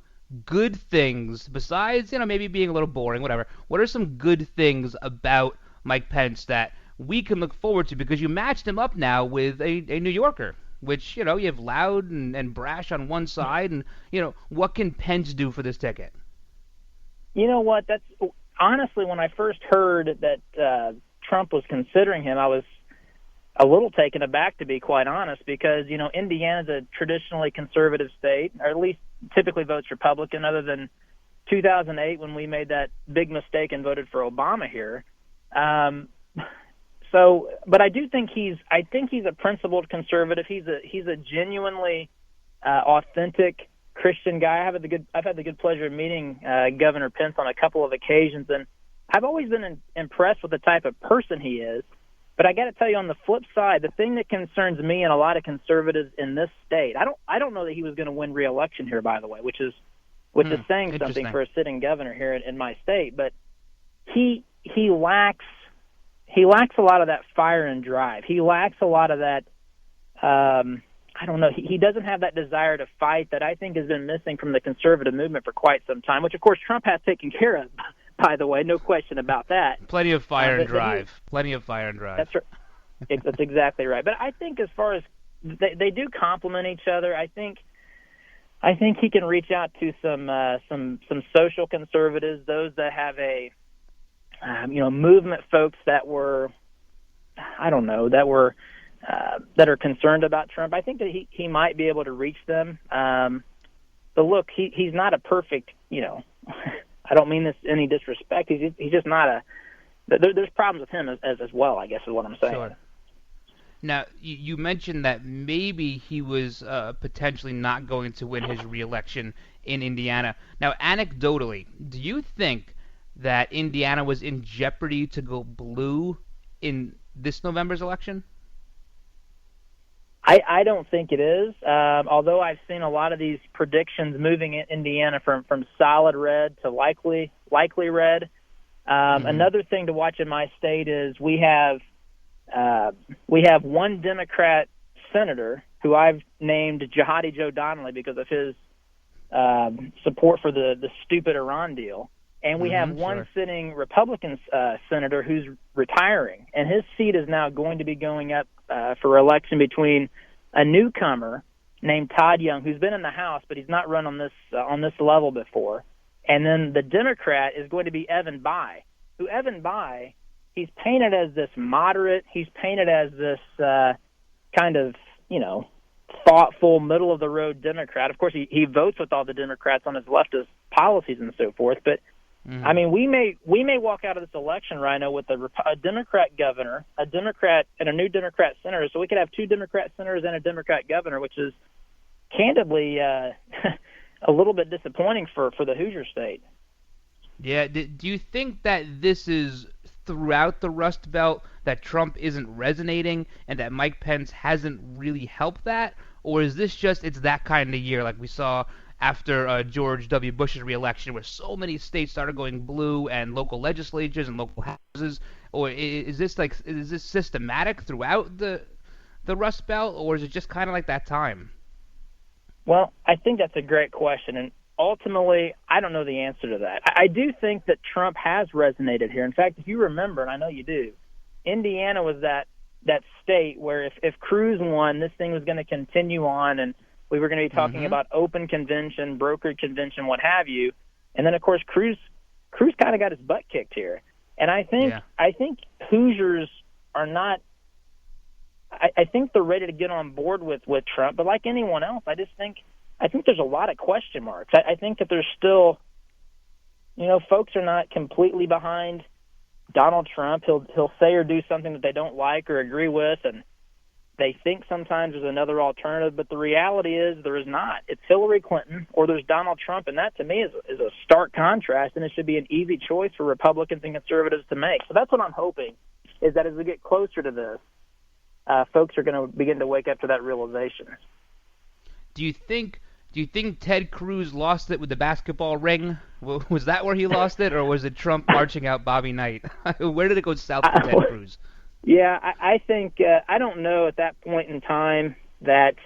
good things, besides, maybe being a little boring, whatever, what are some good things about Mike Pence that we can look forward to? Because you matched him up now with a New Yorker, which, you have loud and brash on one side, and, what can Pence do for this ticket? You know what, that's, honestly, when I first heard that Trump was considering him, I a little taken aback, to be quite honest, because, you know, Indiana's a traditionally conservative state, or at least typically votes Republican, other than 2008 when we made that big mistake and voted for Obama here. But I do think he's a principled conservative. He's a genuinely authentic Christian guy. I've had the good pleasure of meeting Governor Pence on a couple of occasions, and I've always been impressed with the type of person he is. But I got to tell you, on the flip side, the thing that concerns me and a lot of conservatives in this state, I don't know that he was going to win re-election here, by the way, which is saying something for a sitting governor here in my state. But he lacks a lot of that fire and drive. He lacks a lot of that. I don't know. He doesn't have that desire to fight that I think has been missing from the conservative movement for quite some time, which, of course, Trump has taken care of, by the way. No question about that. Plenty of fire and drive. Plenty of fire and drive. That's right. That's exactly right. But I think as far as they do complement each other, I think he can reach out to some social conservatives, those that have a movement folks that were, that are concerned about Trump. I think that he might be able to reach them. But look, he's not a perfect, I don't mean this any disrespect. He's just not there's problems with him as well, I guess is what I'm saying. Sure. Now, you mentioned that maybe he was potentially not going to win his re-election in Indiana. Now, anecdotally, do you think that Indiana was in jeopardy to go blue in this November's election? I don't think it is, although I've seen a lot of these predictions moving in Indiana from solid red to likely red. Another thing to watch in my state is we have one Democrat senator who I've named Jihadi Joe Donnelly because of his support for the stupid Iran deal. And we have one sitting Republican senator who's retiring, and his seat is now going to be going up for election between a newcomer named Todd Young, who's been in the House, but he's not run on this level before, and then the Democrat is going to be Evan Bayh, who he's painted as this moderate, he's painted as this kind of, thoughtful, middle-of-the-road Democrat. Of course, he votes with all the Democrats on his leftist policies and so forth, but I mean, we may walk out of this election, Ryno, with a Democrat governor, a Democrat, and a new Democrat senator. So we could have two Democrat senators and a Democrat governor, which is candidly a little bit disappointing for the Hoosier state. Yeah. Do you think that this is throughout the Rust Belt, that Trump isn't resonating and that Mike Pence hasn't really helped that? Or is this just it's that kind of year like we saw after George W. Bush's re-election, where so many states started going blue and local legislatures and local houses? Or is this systematic throughout the Rust Belt, or is it just kind of like that time? Well, I think that's a great question, and ultimately, I don't know the answer to that. I do think that Trump has resonated here. In fact, if you remember, and I know you do, Indiana was that state where if Cruz won, this thing was going to continue on, and we were going to be talking about open convention, brokered convention, what have you. And then, of course, Cruz kind of got his butt kicked here. And I think Hoosiers are not – I think they're ready to get on board with Trump. But like anyone else, I think there's a lot of question marks. I think that there's still – folks are not completely behind Donald Trump. He'll say or do something that they don't like or agree with, and they think sometimes there's another alternative, but the reality is there is not. It's Hillary Clinton or there's Donald Trump, and that to me is a stark contrast, and it should be an easy choice for Republicans and conservatives to make. So that's what I'm hoping, is that as we get closer to this, folks are going to begin to wake up to that realization. Do you think Ted Cruz lost it with the basketball ring? Was that where he lost it, or was it Trump marching out Bobby Knight? Where did it go south for Ted Cruz? Yeah, I think I don't know at that point in time that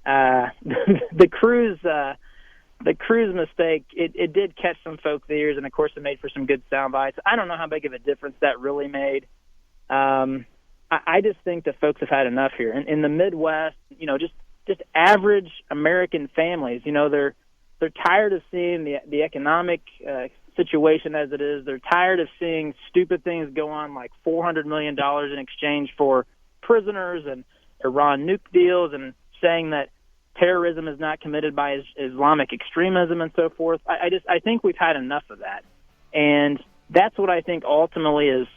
the Cruz mistake it did catch some folks' ears, and of course it made for some good sound bites. I don't know how big of a difference that really made. I just think that folks have had enough here in the Midwest. Just average American families. They're tired of seeing the economic situation as it is. They're tired of seeing stupid things go on, like $400 million in exchange for prisoners and Iran nuke deals and saying that terrorism is not committed by Islamic extremism and so forth. I think we've had enough of that. And that's what I think ultimately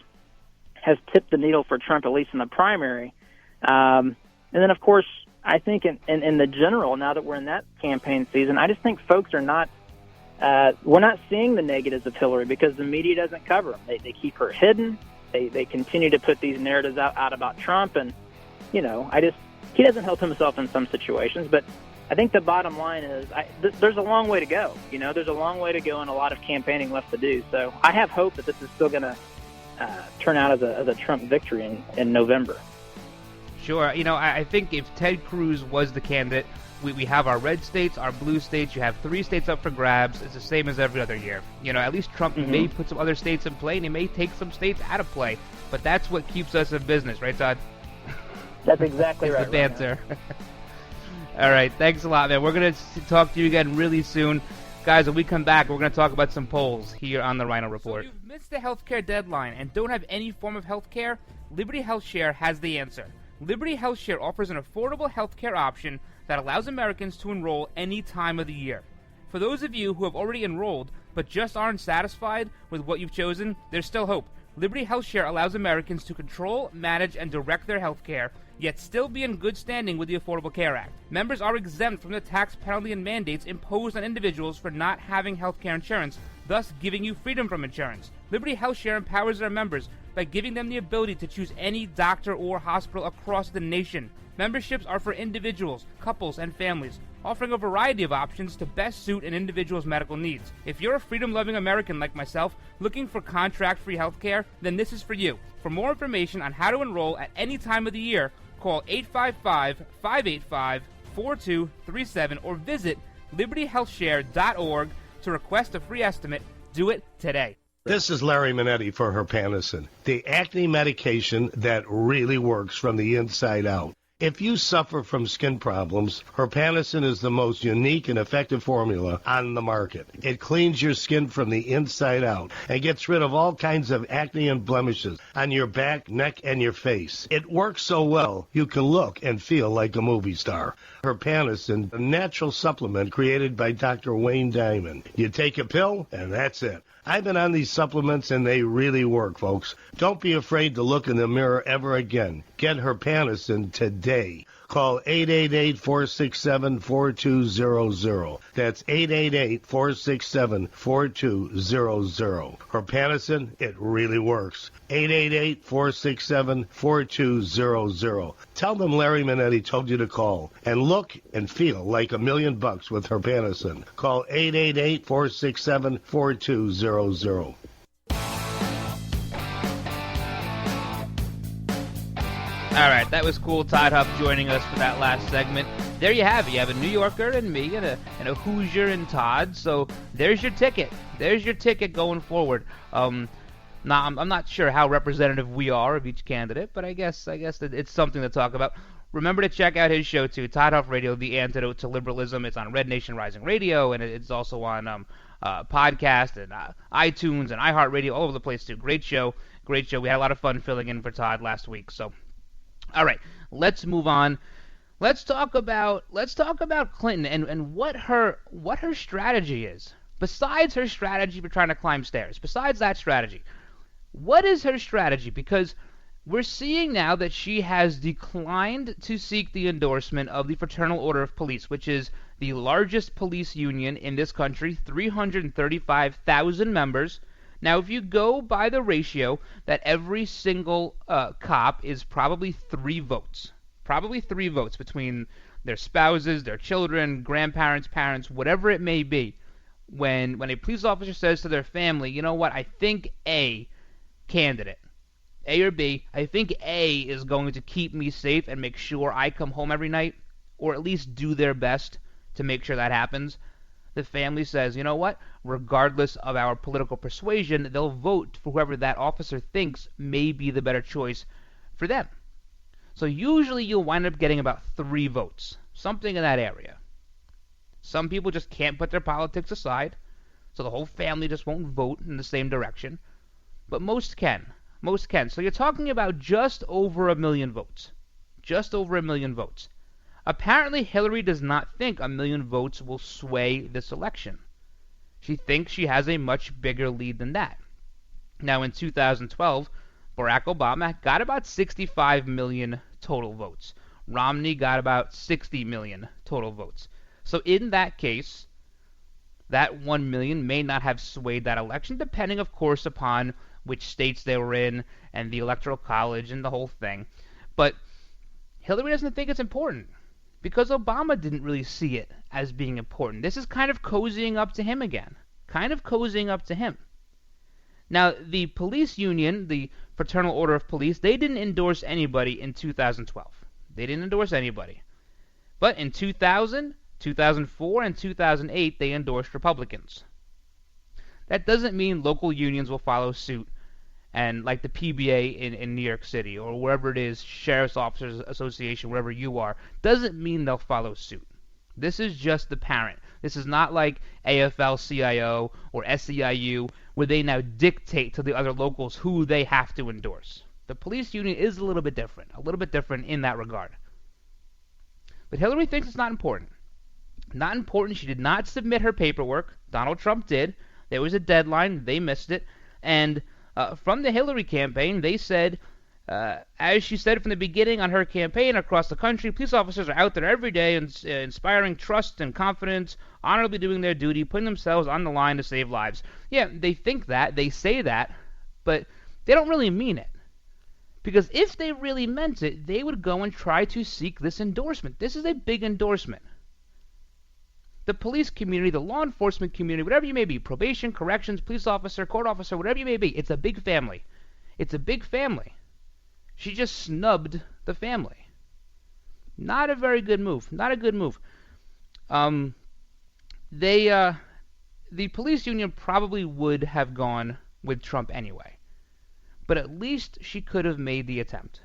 has tipped the needle for Trump, at least in the primary. And then, of course, I think in the general, now that we're in that campaign season, I just think folks are not we're not seeing the negatives of Hillary because the media doesn't cover them. They keep her hidden. They continue to put these narratives out about Trump. And, he doesn't help himself in some situations. But I think the bottom line is there's a long way to go. There's a long way to go and a lot of campaigning left to do. So I have hope that this is still going to turn out as a Trump victory in November. Sure. I think if Ted Cruz was the candidate, we have our red states, our blue states. You have 3 states up for grabs. It's the same as every other year. At least Trump may put some other states in play, and he may take some states out of play. But that's what keeps us in business, right, Todd? That's exactly right. The banter. All right. Thanks a lot, man. We're going to talk to you again really soon. Guys, when we come back, we're going to talk about some polls here on the Ryno Report. So if you've missed the healthcare deadline and don't have any form of healthcare, Liberty HealthShare has the answer. Liberty HealthShare offers an affordable healthcare option that allows Americans to enroll any time of the year. For those of you who have already enrolled but just aren't satisfied with what you've chosen, there's still hope. Liberty HealthShare allows Americans to control, manage, and direct their healthcare, yet still be in good standing with the Affordable Care Act. Members are exempt from the tax penalty and mandates imposed on individuals for not having healthcare insurance, thus giving you freedom from insurance. Liberty HealthShare empowers their members by giving them the ability to choose any doctor or hospital across the nation. Memberships are for individuals, couples, and families, offering a variety of options to best suit an individual's medical needs. If you're a freedom-loving American like myself looking for contract-free healthcare, then this is for you. For more information on how to enroll at any time of the year, call 855-585-4237 or visit libertyhealthshare.org to request a free estimate. Do it today. This is Larry Minetti for Herpanasin, the acne medication that really works from the inside out. If you suffer from skin problems, Herpanasin is the most unique and effective formula on the market. It cleans your skin from the inside out and gets rid of all kinds of acne and blemishes on your back, neck, and your face. It works so well, you can look and feel like a movie star. Herpanasin, a natural supplement created by Dr. Wayne Diamond. You take a pill, and that's it. I've been on these supplements, and they really work, folks. Don't be afraid to look in the mirror ever again. Get Herpanasin today. Call 888-467-4200. That's 888-467-4200. Herpanasin, it really works. 888-467-4200. Tell them Larry Minetti told you to call. And look and feel like $1 million with Herpanasin. Call 888-467-4200. All right, that was cool. Todd Huff joining us for that last segment. There you have it. You have a New Yorker and me and a Hoosier and Todd. So there's your ticket. There's your ticket going forward. Now, I'm not sure how representative we are of each candidate, but I guess that it's something to talk about. Remember to check out his show, too, Todd Huff Radio, The Antidote to Liberalism. It's on Red Nation Rising Radio, and it's also on podcast and iTunes and iHeartRadio, all over the place, too. Great show. Great show. We had a lot of fun filling in for Todd last week, so... All right, let's move on. Let's talk about Clinton and what her strategy is. Besides her strategy for trying to climb stairs, besides that strategy, what is her strategy? Because we're seeing now that she has declined to seek the endorsement of the Fraternal Order of Police, which is the largest police union in this country, 335,000 members. Now, if you go by the ratio that every single cop is probably 3 votes. Probably 3 votes between their spouses, their children, grandparents, parents, whatever it may be. When a police officer says to their family, you know what, I think A candidate, A or B, I think A is going to keep me safe and make sure I come home every night, or at least do their best to make sure that happens. The family says, you know what, regardless of our political persuasion, they'll vote for whoever that officer thinks may be the better choice for them. So usually you'll wind up getting about 3 votes, something in that area. Some people just can't put their politics aside, so the whole family just won't vote in the same direction. But most can. Most can. So you're talking about just over 1 million votes. just over 1 million votes. Apparently, Hillary does not think 1 million votes will sway this election. She thinks she has a much bigger lead than that. Now, in 2012, Barack Obama got about 65 million total votes. Romney got about 60 million total votes. So in that case, that 1 million may not have swayed that election, depending, of course, upon which states they were in and the Electoral College and the whole thing. But Hillary doesn't think it's important because Obama didn't really see it as being important. This is kind of cozying up to him again. Kind of cozying up to him. Now, the police union, the Fraternal Order of Police, they didn't endorse anybody in 2012. They didn't endorse anybody. But in 2000, 2004, and 2008, they endorsed Republicans. That doesn't mean local unions will follow suit, and like the PBA in New York City, or wherever it is, Sheriff's Officers Association, wherever you are, doesn't mean they'll follow suit. This is just the parent. This is not like AFL-CIO or SEIU, where they now dictate to the other locals who they have to endorse. The police union is a little bit different in that regard. But Hillary thinks it's not important. Not important. She did not submit her paperwork. Donald Trump did. There was a deadline. They missed it. And from the Hillary campaign, they said, as she said from the beginning on her campaign across the country, police officers are out there every day inspiring trust and confidence, honorably doing their duty, putting themselves on the line to save lives. Yeah, they think that, they say that, but they don't really mean it. Because if they really meant it, they would go and try to seek this endorsement. This is a big endorsement. The police community, the law enforcement community, whatever you may be, probation, corrections, police officer, court officer, whatever you may be, it's a big family. It's a big family. She just snubbed the family. Not a very good move. Not a good move. The police union probably would have gone with Trump anyway. But at least she could have made the attempt.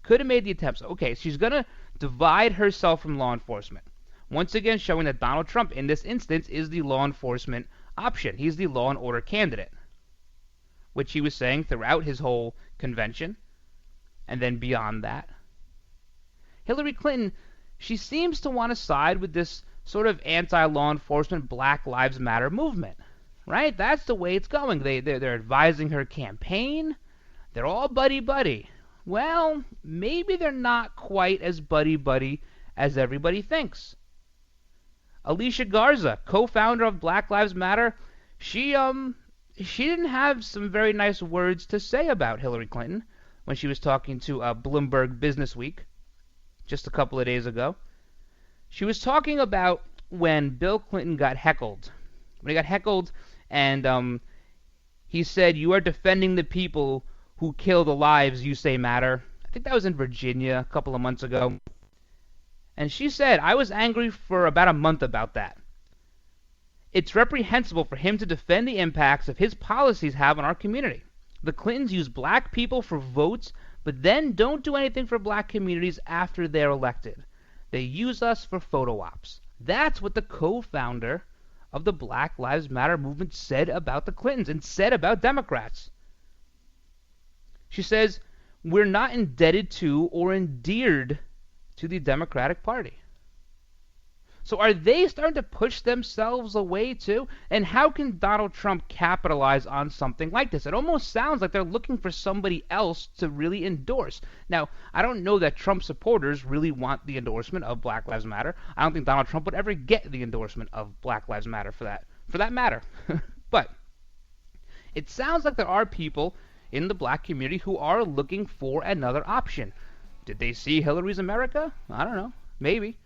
Could have made the attempt. Okay, she's going to divide herself from law enforcement. Once again, showing that Donald Trump, in this instance, is the law enforcement option. He's the law and order candidate, which he was saying throughout his whole convention, and then beyond that. Hillary Clinton, she seems to want to side with this sort of anti-law enforcement Black Lives Matter movement, right? That's the way it's going. They're advising her campaign. They're all buddy-buddy. Well, maybe they're not quite as buddy-buddy as everybody thinks. Alicia Garza, co-founder of Black Lives Matter, she didn't have some very nice words to say about Hillary Clinton when she was talking to Bloomberg Business Week just a couple of days ago. She was talking about when Bill Clinton got heckled. When he got heckled and he said, "You are defending the people who kill the lives you say matter." I think that was in Virginia a couple of months ago. And she said, "I was angry for about a month about that. It's reprehensible for him to defend the impacts of his policies have on our community. The Clintons use black people for votes, but then don't do anything for black communities after they're elected. They use us for photo ops." That's what the co-founder of the Black Lives Matter movement said about the Clintons and said about Democrats. She says, "We're not indebted to or endeared to the Democratic Party." So are they starting to push themselves away too? And how can Donald Trump capitalize on something like this? It almost sounds like they're looking for somebody else to really endorse. Now, I don't know that Trump supporters really want the endorsement of Black Lives Matter. I don't think Donald Trump would ever get the endorsement of Black Lives Matter for that matter. But it sounds like there are people in the black community who are looking for another option. Did they see Hillary's America? I don't know. Maybe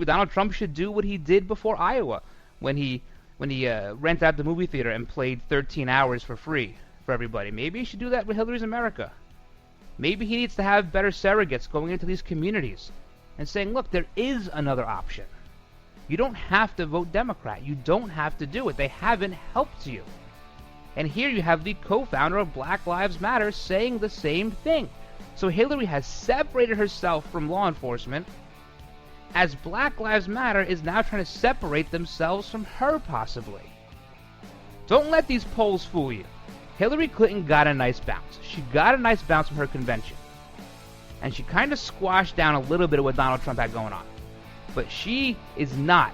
Donald Trump should do what he did before Iowa, when he rented out the movie theater and played 13 hours for free for everybody. Maybe he should do that with Hillary's America. Maybe he needs to have better surrogates going into these communities and saying, look, there is another option. You don't have to vote Democrat. You don't have to do it. They haven't helped you. And here you have the co-founder of Black Lives Matter saying the same thing. So Hillary has separated herself from law enforcement, as Black Lives Matter is now trying to separate themselves from her, possibly. Don't let these polls fool you. Hillary Clinton got a nice bounce. She got a nice bounce from her convention. and she kind of squashed down a little bit of what Donald Trump had going on. But she is not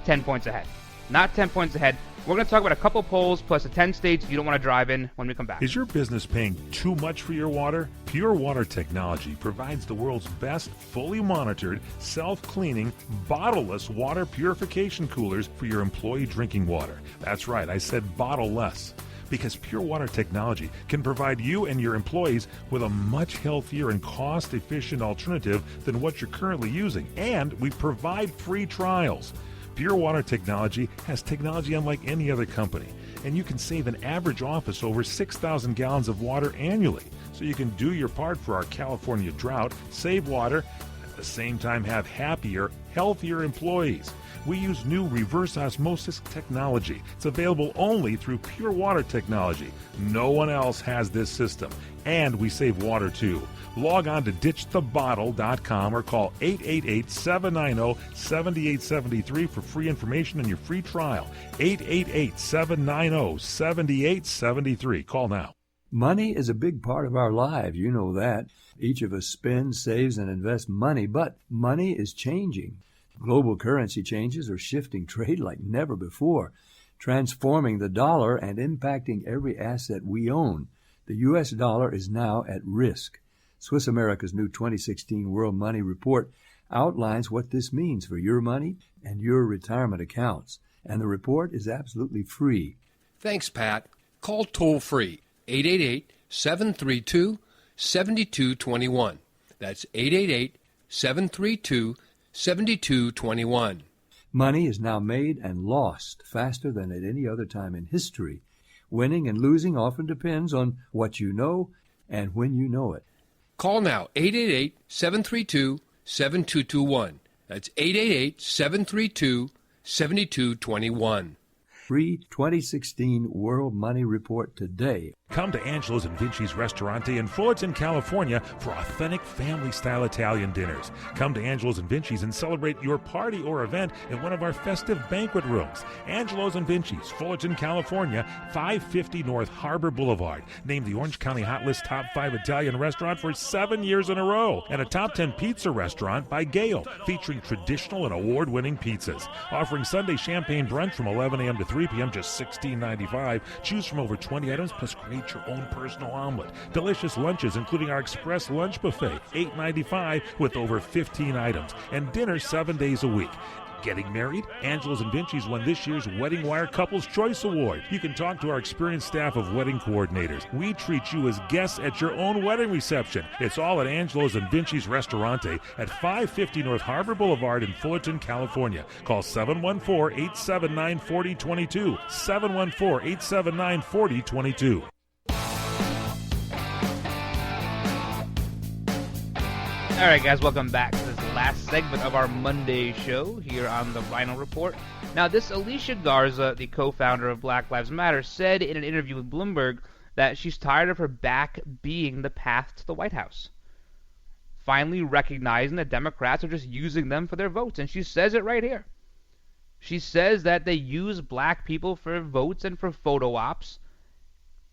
10 points ahead. Not 10 points ahead. We're going to talk about a couple polls plus the 10 states you don't want to drive in when we come back. Is your business paying too much for your water? Pure Water Technology provides the world's best fully monitored, self-cleaning, bottle-less water purification coolers for your employee drinking water. That's right, I said bottle-less. Because Pure Water Technology can provide you and your employees with a much healthier and cost-efficient alternative than what you're currently using. And we provide free trials. Pure Water Technology has technology unlike any other company, and you can save an average office over 6,000 gallons of water annually. So you can do your part for our California drought, save water, and at the same time have happier, healthier employees. We use new reverse osmosis technology. It's available only through Pure Water Technology. No one else has this system. And we save water too. Log on to ditchthebottle.com or call 888-790-7873 for free information and your free trial. 888-790-7873. Call now. Money is a big part of our lives. You know that. Each of us spends, saves, and invests money, but money is changing. Global currency changes are shifting trade like never before, transforming the dollar and impacting every asset we own. The U.S. dollar is now at risk. Swiss America's new 2016 World Money Report outlines what this means for your money and your retirement accounts. And the report is absolutely free. Thanks, Pat. Call toll-free 888-732-7221. That's 888-732-7221. Money is now made and lost faster than at any other time in history. Winning and losing often depends on what you know and when you know it. Call now, 888-732-7221. That's 888-732-7221. Free 2016 World Money Report today. Come to Angelo's and Vinci's Ristorante in Fullerton, California for authentic family-style Italian dinners. Come to Angelo's and Vinci's and celebrate your party or event in one of our festive banquet rooms. Angelo's and Vinci's, Fullerton, California, 550 North Harbor Boulevard. Named the Orange County Hot List Top 5 Italian restaurant for 7 years in a row. And a Top 10 pizza restaurant by Gale, featuring traditional and award-winning pizzas. Offering Sunday champagne brunch from 11 a.m. to 3 p.m., just $16.95. Choose from over 20 items, plus create your own personal omelet. Delicious lunches, including our Express Lunch Buffet, $8.95 with over 15 items. And dinner 7 days a week. Getting married? Angelo's and Vinci's won this year's Wedding Wire Couples Choice Award. You can talk to our experienced staff of wedding coordinators. We treat you as guests at your own wedding reception. It's all at Angelo's and Vinci's Ristorante at 550 North Harbor Boulevard in Fullerton, California. Call 714-879-4022. 714-879-4022. All right, guys, welcome back to this last segment of our Monday show here on the Ryno Report. Now, this Alicia Garza, the co-founder of Black Lives Matter, said in an interview with Bloomberg that she's tired of her back being the path to the White House. Finally recognizing that Democrats are just using them for their votes, and she says it right here. She says that they use black people for votes and for photo ops,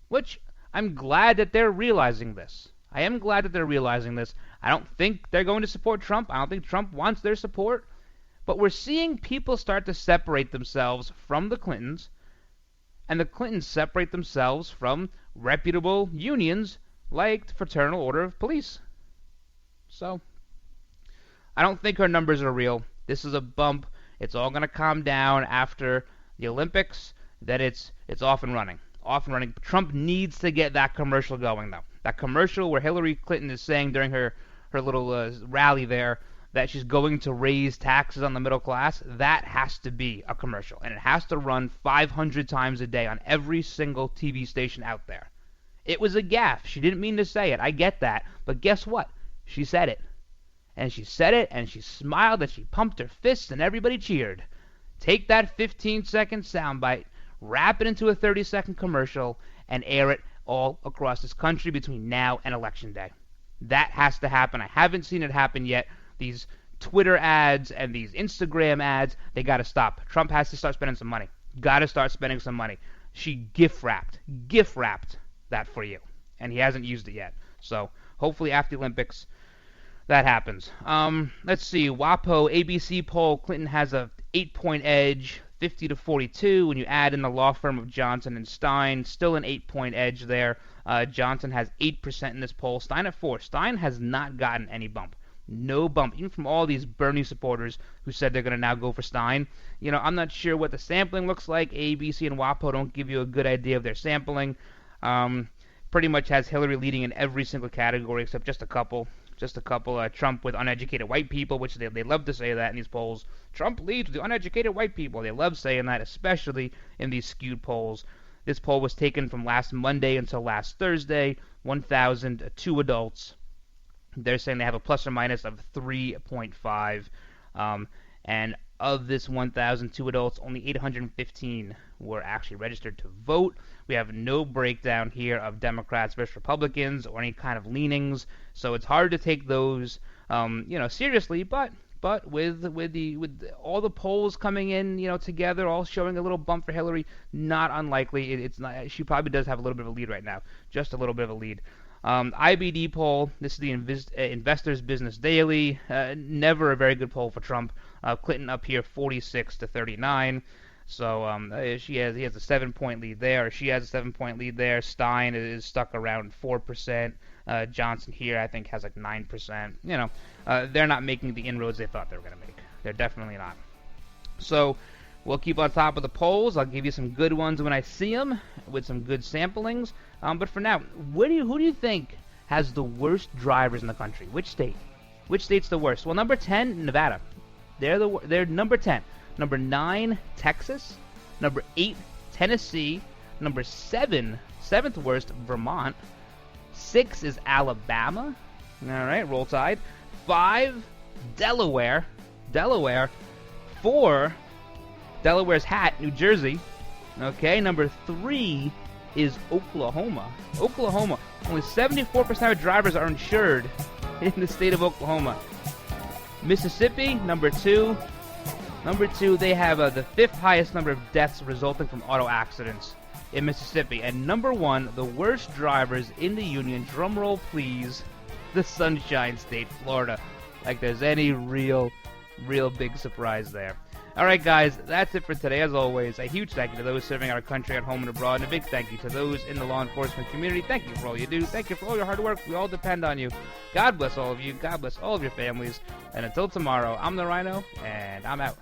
which I'm glad that they're realizing this. I am glad that they're realizing this. I don't think they're going to support Trump. I don't think Trump wants their support. But we're seeing people start to separate themselves from the Clintons, and the Clintons separate themselves from reputable unions like the Fraternal Order of Police. So, I don't think her numbers are real. This is a bump. It's all going to calm down after the Olympics. Then it's off and running. Off and running. Trump needs to get that commercial going, though. That commercial where Hillary Clinton is saying during her little rally there that she's going to raise taxes on the middle class, that has to be a commercial. And it has to run 500 times a day on every single TV station out there. It was a gaffe. She didn't mean to say it. I get that. But guess what? She said it. And she said it, and she smiled, and she pumped her fists, and everybody cheered. Take that 15-second soundbite, wrap it into a 30-second commercial, and air it all across this country between now and Election Day. That has to happen. I haven't seen it happen yet. These Twitter ads and these Instagram ads, they got to stop. Trump has to start spending some money. Got to start spending some money. She gift wrapped that for you, and he hasn't used it yet. So hopefully after the Olympics, that happens. Let's see. WAPO ABC poll, Clinton has a 8-point edge, 50 to 42. When you add in the law firm of Johnson and Stein, still an 8-point edge there. Johnson has 8% in this poll. Stein at 4. Stein has not gotten any bump. No bump, even from all these Bernie supporters who said they're going to now go for Stein. You know, I'm not sure what the sampling looks like. ABC and WAPO don't give you a good idea of their sampling. Pretty much has Hillary leading in every single category except just a couple. Trump with uneducated white people, which they love to say that in these polls. Trump leads the uneducated white people. They love saying that, especially in these skewed polls. This poll was taken from last Monday until last Thursday. 1,002 adults. They're saying they have a plus or minus of 3.5. And of this 1,002 adults, only 815 were actually registered to vote. We have no breakdown here of Democrats versus Republicans or any kind of leanings, so it's hard to take those, seriously. But with all the polls coming in, together, all showing a little bump for Hillary, not unlikely. It's not. She probably does have a little bit of a lead right now, just a little bit of a lead. IBD poll. This is the Investors Business Daily. Never a very good poll for Trump. Clinton up here, 46 to 39. So he has a 7-point lead there. Or she has a 7-point lead there. Stein is stuck around 4%. Johnson here, I think, has like 9%. They're not making the inroads they thought they were going to make. They're definitely not. So we'll keep on top of the polls. I'll give you some good ones when I see them, with some good samplings. But for now, who do you think has the worst drivers in the country? Which state? Which state's the worst? Well, number 10, Nevada. They're number 10. Number 9, Texas. Number 8, Tennessee. Number 7, 7th worst, Vermont. 6 is Alabama. All right, roll tide. 5, Delaware. 4, Delaware's hat, New Jersey. Okay, number 3 is Oklahoma. Only 74% of drivers are insured in the state of Oklahoma. Mississippi, number 2. They have the 5th highest number of deaths resulting from auto accidents in Mississippi. And number 1, the worst drivers in the union, drumroll please, the Sunshine State, Florida. Like there's any real big surprise there. Alright guys, that's it for today. As always, a huge thank you to those serving our country at home and abroad, and a big thank you to those in the law enforcement community. Thank you for all you do. Thank you for all your hard work. We all depend on you. God bless all of you. God bless all of your families. And until tomorrow, I'm the Ryno, and I'm out.